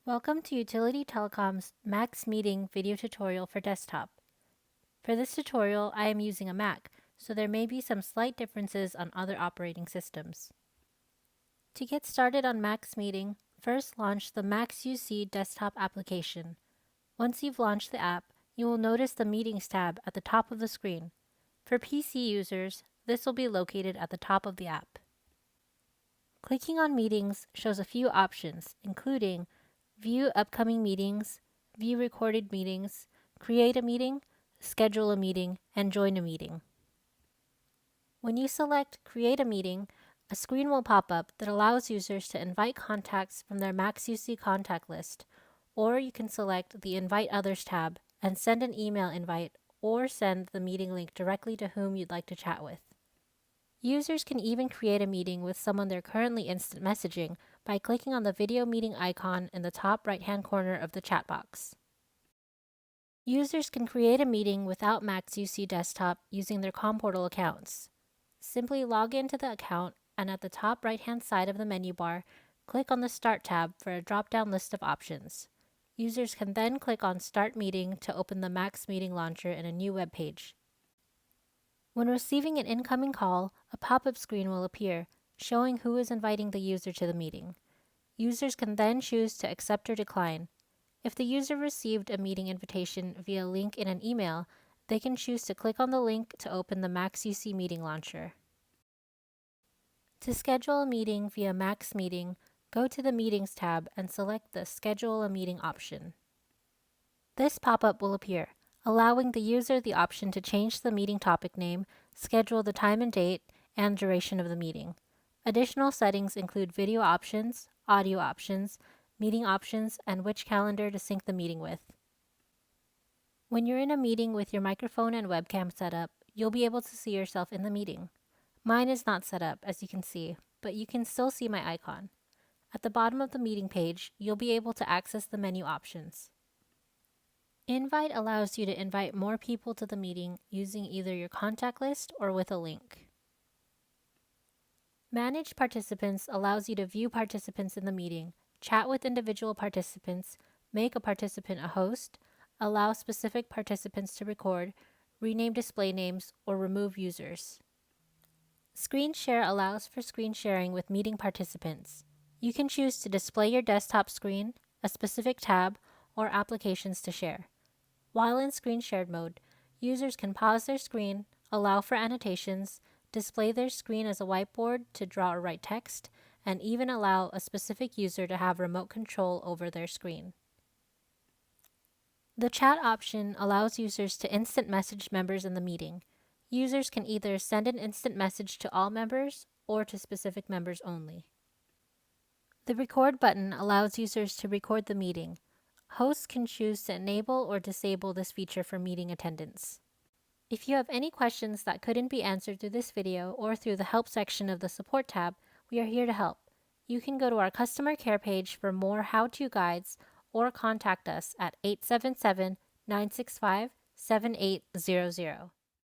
Welcome to Utility Telecom's MaX Meeting video tutorial for desktop. For this tutorial, I am using a Mac, so there may be some slight differences on other operating systems. To get started on MaX Meeting, first launch the MaX UC desktop application. Once you've launched the app, you will notice the Meetings tab at the top of the screen. For PC users, this will be located at the top of the app. Clicking on Meetings shows a few options, including View upcoming meetings, view recorded meetings, create a meeting, schedule a meeting, and join a meeting. When you select Create a Meeting, a screen will pop up that allows users to invite contacts from their MaX UC contact list, or you can select the Invite Others tab and send an email invite or send the meeting link directly to whom you'd like to chat with. Users can even create a meeting with someone they're currently instant messaging by clicking on the video meeting icon in the top right-hand corner of the chat box. Users can create a meeting without MaX UC Desktop using their COM Portal accounts. Simply log into the account and at the top right-hand side of the menu bar, click on the Start tab for a drop-down list of options. Users can then click on Start Meeting to open the MaX Meeting launcher in a new web page. When receiving an incoming call, a pop-up screen will appear, showing who is inviting the user to the meeting. Users can then choose to accept or decline. If the user received a meeting invitation via a link in an email, they can choose to click on the link to open the MaX UC Meeting launcher. To schedule a meeting via MaX Meeting, go to the Meetings tab and select the Schedule a Meeting option. This pop-up will appear, allowing the user the option to change the meeting topic name, schedule the time and date, and duration of the meeting. Additional settings include video options, audio options, meeting options, and which calendar to sync the meeting with. When you're in a meeting with your microphone and webcam set up, you'll be able to see yourself in the meeting. Mine is not set up, as you can see, but you can still see my icon. At the bottom of the meeting page, you'll be able to access the menu options. Invite allows you to invite more people to the meeting using either your contact list or with a link. Manage Participants allows you to view participants in the meeting, chat with individual participants, make a participant a host, allow specific participants to record, rename display names, or remove users. Screen Share allows for screen sharing with meeting participants. You can choose to display your desktop screen, a specific tab, or applications to share. While in screen shared mode, users can pause their screen, allow for annotations, display their screen as a whiteboard to draw or write text, and even allow a specific user to have remote control over their screen. The chat option allows users to instant message members in the meeting. Users can either send an instant message to all members or to specific members only. The record button allows users to record the meeting. Hosts can choose to enable or disable this feature for meeting attendance. If you have any questions that couldn't be answered through this video or through the Help section of the Support tab, we are here to help. You can go to our customer care page for more how-to guides or contact us at 877-965-7800.